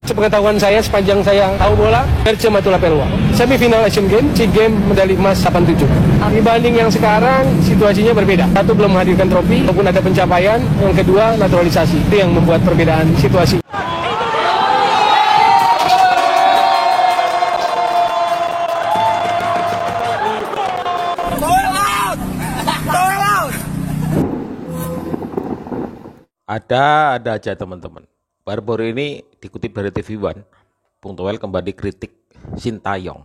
Sepengetahuan saya, sepanjang saya tahu bola, Perce Matula Perwa. Semifinal Asian Games, SEA Games medali emas 87. Dibanding yang sekarang, situasinya berbeda. Satu, belum menghadirkan trofi, maupun ada pencapaian. Yang kedua, naturalisasi. Itu yang membuat perbedaan situasi. Ada aja teman-teman. Baru-baru ini dikutip dari TV One, Bung Toel kembali kritik Sintayong.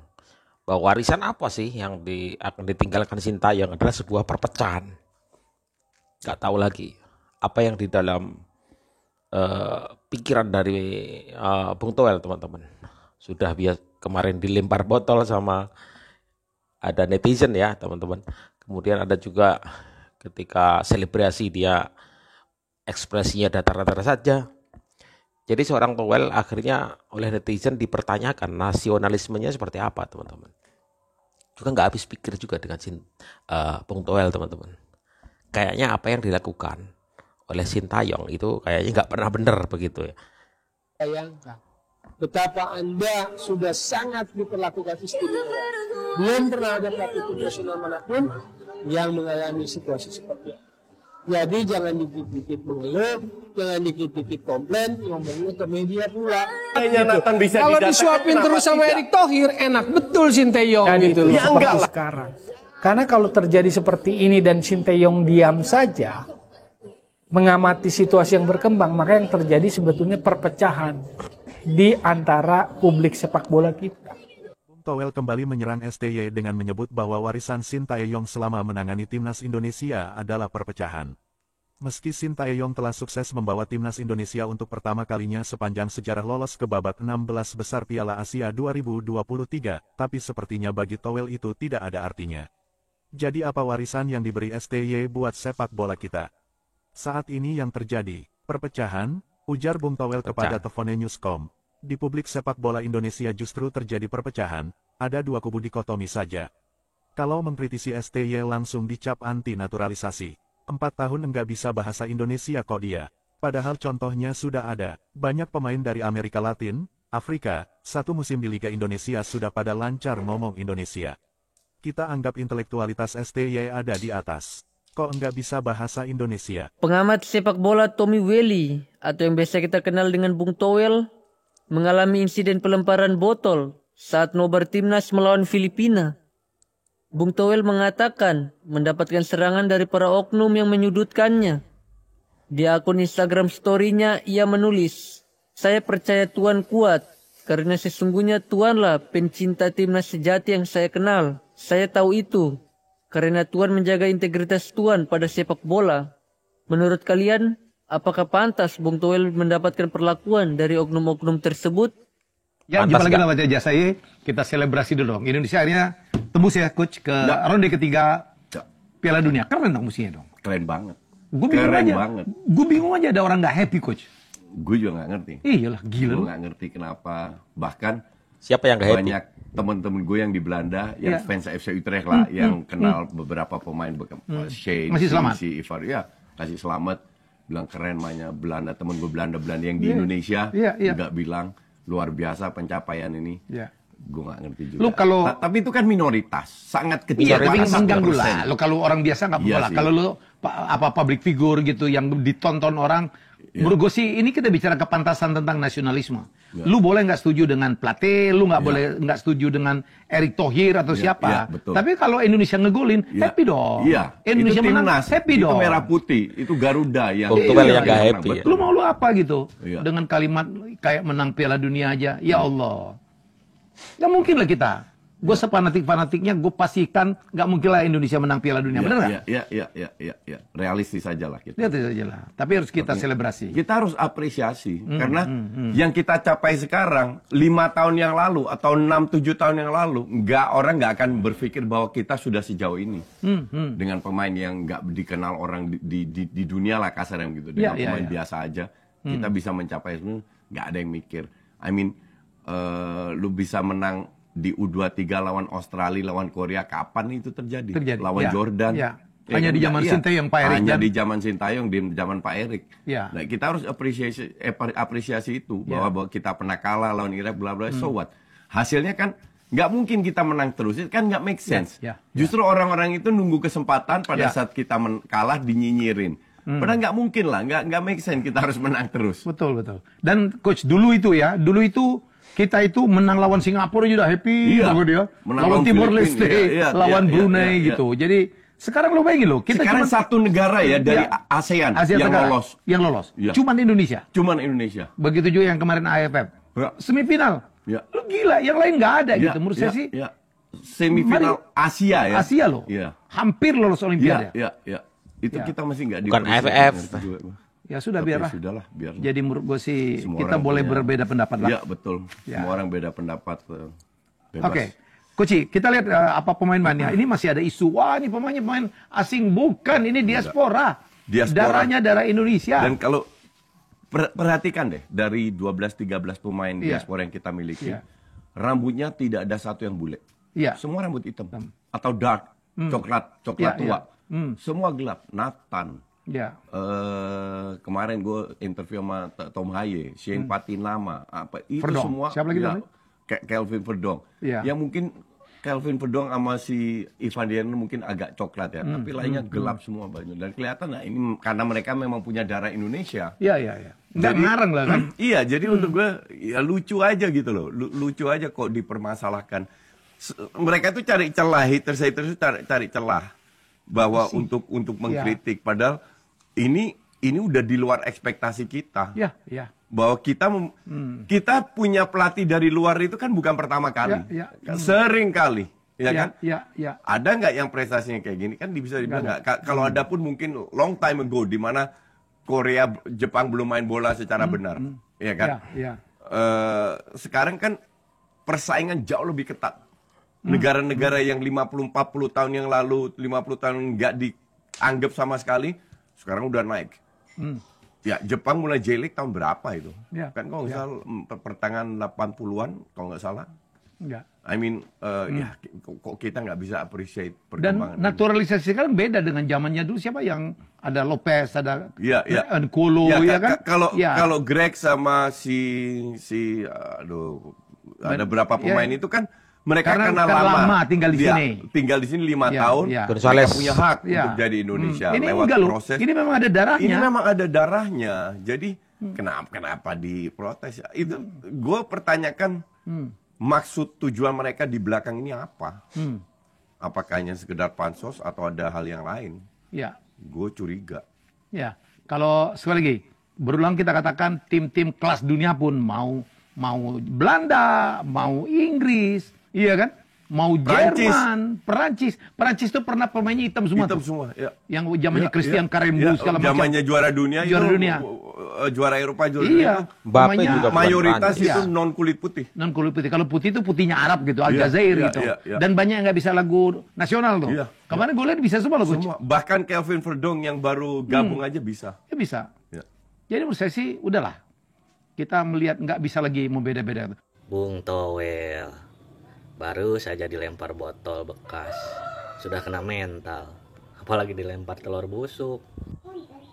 Bahwa warisan apa sih yang akan ditinggalkan Sintayong adalah sebuah perpecahan. Gak tahu lagi apa yang di dalam pikiran dari Bung Toel teman-teman. Sudah kemarin dilempar botol sama ada netizen ya teman-teman. Kemudian ada juga ketika selebrasi dia ekspresinya datar-datar saja. Jadi seorang Toel akhirnya oleh netizen dipertanyakan nasionalismenya seperti apa teman-teman. Juga nggak habis pikir juga dengan Bung Toel teman-teman. Kayaknya apa yang dilakukan oleh Sintayong itu kayaknya nggak pernah benar begitu ya. Bayangkan betapa Anda sudah sangat diperlakukan istimewa. Belum pernah ada pelatih profesional manapun yang mengalami situasi seperti itu. Jadi jangan dikit-dikit mengeluh, jangan dikit-dikit komplain, ngomongnya ke media pula. Kalau disuapin terus sama Erick Thohir, enak betul Sintayong gitu loh. Ya enggak lah. Sekarang. Karena kalau terjadi seperti ini dan Sintayong diam saja, mengamati situasi yang berkembang, maka yang terjadi sebetulnya perpecahan di antara publik sepak bola kita. Toel kembali menyerang STY dengan menyebut bahwa warisan Sintayong selama menangani timnas Indonesia adalah perpecahan. Meski Sintayong telah sukses membawa timnas Indonesia untuk pertama kalinya sepanjang sejarah lolos ke babak 16 besar Piala Asia 2023, tapi sepertinya bagi Toel itu tidak ada artinya. Jadi apa warisan yang diberi STY buat sepak bola kita? Saat ini yang terjadi, perpecahan, ujar Bung Toel kepada Tefone Newscom. Di publik sepak bola Indonesia justru terjadi perpecahan, ada dua kubu dikotomi saja. Kalau mengkritisi STY langsung dicap anti-naturalisasi. 4 tahun enggak bisa bahasa Indonesia kok dia. Padahal contohnya sudah ada, banyak pemain dari Amerika Latin, Afrika, satu musim di Liga Indonesia sudah pada lancar ngomong Indonesia. Kita anggap intelektualitas STY ada di atas. Kok enggak bisa bahasa Indonesia? Pengamat sepak bola Tommy Welly, atau yang biasa kita kenal dengan Bung Toel, mengalami insiden pelemparan botol saat nobar timnas melawan Filipina. Bung Toel mengatakan mendapatkan serangan dari para oknum yang menyudutkannya. Di akun Instagram story-nya ia menulis, "Saya percaya Tuhan kuat, karena sesungguhnya Tuhanlah pencinta timnas sejati yang saya kenal. Saya tahu itu, karena Tuhan menjaga integritas Tuhan pada sepak bola. Menurut kalian, apakah pantas Bung Toel mendapatkan perlakuan dari oknum-oknum tersebut?" Ya, jumpa lagi nama Wajah saya. Kita selebrasi dulu dong. Indonesia akhirnya tembus ya, Coach, ke ronde ketiga Piala Dunia. Keren dong musiknya dong. Keren banget. Gue bingung aja ada orang nggak happy, Coach. Gue juga nggak ngerti. Iyalah, gila. Gue nggak ngerti kenapa. Bahkan siapa yang nggak happy? Banyak teman-teman gue yang di Belanda, yang fans FC Utrecht lah, yang kenal beberapa pemain, Shane, masih selamat. si Ivar, ya kasih selamat. Bilang keren mainnya Belanda, temen gue Belanda yang di Indonesia juga bilang luar biasa pencapaian ini. Gue nggak ngerti juga. Lu kalau tapi itu kan minoritas, sangat kecil. Iya, tapi mengganggu lah. Lo kalau orang biasa nggak apa-apa lah. Kalau lo public figure gitu yang ditonton orang, menurut gue sih ini kita bicara kepantasan tentang nasionalisme. Lu boleh nggak setuju dengan Plate, lu nggak boleh nggak setuju dengan Erick Thohir atau siapa. Tapi kalau Indonesia ngegolin, happy dong. Indonesia menang, happy itu dong. Itu merah putih, itu Garuda yang yang nggak happy. Lu mau lu apa gitu? Dengan kalimat kayak menang Piala Dunia aja, ya Allah. Nggak mungkin lah kita. Gue sepanatik-fanatiknya, gue pastikan nggak mungkin lah Indonesia menang Piala Dunia. Bener nggak? Iya. Realistis saja lah kita. Realistis saja lah. Tapi harus kita selebrasi. Kita harus apresiasi. Karena yang kita capai sekarang, 5 tahun yang lalu, atau 6-7 tahun yang lalu, orang nggak akan berpikir bahwa kita sudah sejauh ini. Dengan pemain yang nggak dikenal orang di dunia lah kasarnya gitu. Dengan pemain biasa aja, kita bisa mencapai itu. Nggak ada yang mikir. I mean, lu bisa menang di U23 lawan Australia, lawan Korea, kapan itu terjadi? Lawan Jordan. Hanya di zaman Sintayong, Pak Erik. Hanya di zaman Sintayong, di zaman Pak Erik. Ya. Nah, kita harus apresiasi itu bahwa kita pernah kalah lawan Irak, bla bla. So what? Hasilnya kan nggak mungkin kita menang terus, itu kan nggak make sense. Justru orang-orang itu nunggu kesempatan pada saat kita kalah dinyinyirin. Padahal nggak mungkin lah, nggak make sense kita harus menang terus. Betul. Dan coach dulu itu kita itu menang lawan Singapura juga happy, lawan Timor Leste, lawan Brunei gitu. Jadi sekarang lo bayangin lo, kita sekarang satu negara ya dari ASEAN yang lolos. Cuman Indonesia. Begitu juga yang kemarin AFF. Semifinal. Lo gila, yang lain nggak ada gitu. Menurut saya sih. Semifinal Asia ya. Asia loh. Hampir lolos Olimpiade. Itu kita masih nggak bukan AFF. Ya sudah biarlah. Sudahlah, biar. Jadi menurut gue sih Semua kita boleh berbeda pendapat lah. Iya betul. Semua orang beda pendapat. Oke. Koci, kita lihat apa pemain-pemainnya. Ini masih ada isu, wah ini pemain asing. Bukan, ini diaspora. Darahnya darah Indonesia. Dan kalau perhatikan deh, dari 12-13 pemain diaspora yang kita miliki, rambutnya tidak ada satu yang bule. Semua rambut hitam. Atau dark, coklat tua. Semua gelap. Nathan. Kemarin gue interview sama Tom Haye, Shane Patinama, itu Verdong. semua. Siapa lagi namanya? Kelvin Verdong. Yang mungkin Kelvin Verdong sama si Ivan Dian mungkin agak coklat ya, tapi lainnya gelap semua baju. Dan kelihatan nah ini karena mereka memang punya darah Indonesia. Iya. Nggak ngarang lah kan? Iya, jadi untuk gue ya lucu aja gitu loh. Lucu aja kok dipermasalahkan. Mereka tuh cari celah, haters cari celah bahwa untuk mengkritik, padahal ini udah di luar ekspektasi kita. Iya. Bahwa kita punya pelatih dari luar itu kan bukan pertama kali, sering kali, kan? Ada nggak yang prestasinya kayak gini? Kan bisa dibilang nggak. Kalau ada pun mungkin long time ago, di mana Korea, Jepang belum main bola secara benar, ya kan? Sekarang kan persaingan jauh lebih ketat. Negara-negara yang 50-40 tahun yang lalu, 50 tahun nggak dianggap sama sekali, sekarang udah naik. Ya, Jepang mulai J-League tahun berapa itu? Kan kalau nggak salah pertengahan 80-an kalau nggak salah. I mean, kok kita nggak bisa appreciate perkembangan. Dan naturalisasi kan beda dengan zamannya dulu. Siapa yang ada Lopez, ada Kolo, ya kan? Kalau Greg sama ada berapa pemain itu kan mereka karena kenal lama tinggal di sini. Tinggal di sini 5 tahun. Mereka punya hak untuk jadi Indonesia lewat proses. Ini memang ada darahnya. Ini memang ada darahnya. Jadi kenapa diprotes? Itu gue pertanyakan maksud tujuan mereka di belakang ini apa? Apakah hanya sekedar pansos atau ada hal yang lain? Gue curiga. Kalau sekali lagi berulang kita katakan tim-tim kelas dunia pun mau Belanda, mau Inggris, iya kan? Mau Jerman, Perancis itu pernah pemainnya hitam semua. Yang zamannya Christian Karembeu segala macam. Zamannya juara dunia. Juara Eropa Iya. Mbappe juga mayoritas itu non kulit putih. Kalau putih itu putihnya Arab gitu, Aljazair gitu. Dan banyak yang nggak bisa lagu nasional tuh. Kemarin gue lihat bisa semua loh. Bahkan Kelvin Verdong yang baru gabung aja bisa. Bisa. Jadi menurut saya sih udahlah. Kita melihat nggak bisa lagi membeda-beda. Bung Towel, baru saja dilempar botol bekas, sudah kena mental, apalagi dilempar telur busuk.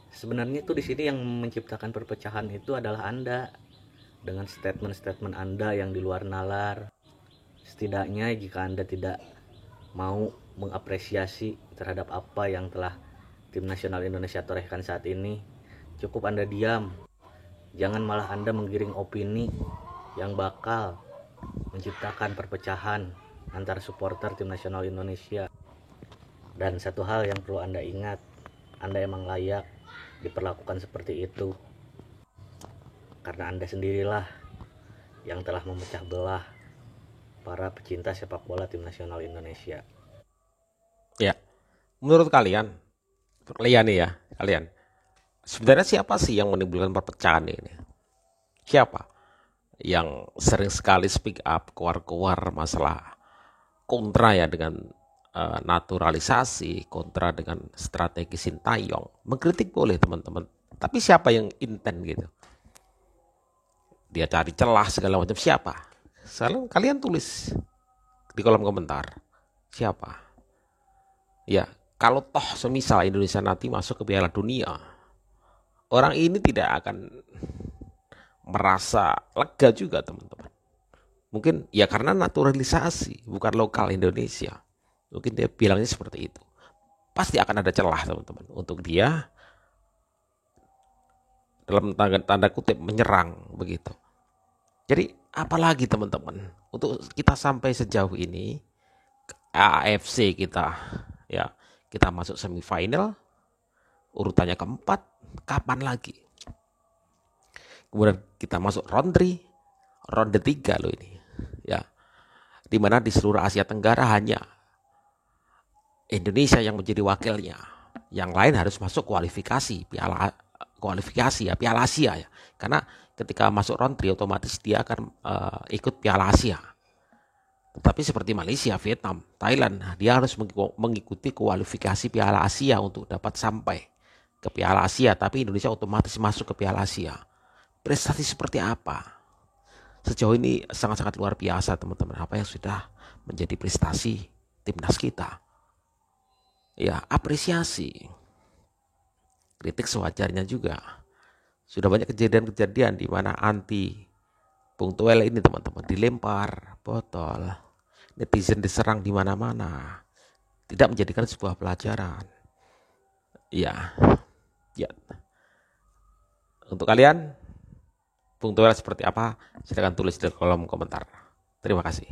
Sebenarnya itu di sini yang menciptakan perpecahan itu adalah Anda dengan statement-statement Anda yang di luar nalar. Setidaknya jika Anda tidak mau mengapresiasi terhadap apa yang telah tim nasional Indonesia torehkan saat ini, cukup Anda diam. Jangan malah Anda menggiring opini yang bakal menciptakan perpecahan antar supporter tim nasional Indonesia. Dan satu hal yang perlu Anda ingat, Anda emang layak diperlakukan seperti itu. Karena Anda sendirilah yang telah memecah belah para pecinta sepak bola tim nasional Indonesia. Ya, menurut kalian sebenarnya siapa sih yang menimbulkan perpecahan ini? Siapa yang sering sekali speak up, keluar masalah kontra ya dengan naturalisasi, kontra dengan strategi Sintayong? Mengkritik boleh teman-teman, tapi siapa yang intent gitu? Dia cari celah segala macam, siapa? Kalian tulis di kolom komentar siapa? Ya, kalau toh semisal Indonesia nanti masuk ke Piala Dunia, orang ini tidak akan merasa lega juga teman-teman. Mungkin ya karena naturalisasi, bukan lokal Indonesia. Mungkin dia bilangnya seperti itu. Pasti akan ada celah teman-teman untuk dia dalam tanda kutip menyerang begitu. Jadi apalagi teman-teman, untuk kita sampai sejauh ini AFC kita ya, kita masuk semifinal, urutannya keempat, kapan lagi? Kemudian kita masuk ronde 3 loh ini. Ya. Di mana di seluruh Asia Tenggara hanya Indonesia yang menjadi wakilnya. Yang lain harus masuk Piala Asia ya. Karena ketika masuk round 3 otomatis dia akan ikut Piala Asia. Tetapi seperti Malaysia, Vietnam, Thailand, dia harus mengikuti kualifikasi Piala Asia untuk dapat sampai ke Piala Asia. Tapi Indonesia otomatis masuk ke Piala Asia. Prestasi seperti apa? Sejauh ini sangat-sangat luar biasa teman-teman. Apa yang sudah menjadi prestasi timnas kita? Ya, apresiasi. Kritik sewajarnya juga. Sudah banyak kejadian-kejadian di mana anti Bung Toel ini teman-teman dilempar botol, netizen diserang di mana-mana. Tidak menjadikan sebuah pelajaran. Ya. Untuk kalian, Bung Toel seperti apa? Silakan tulis di kolom komentar. Terima kasih.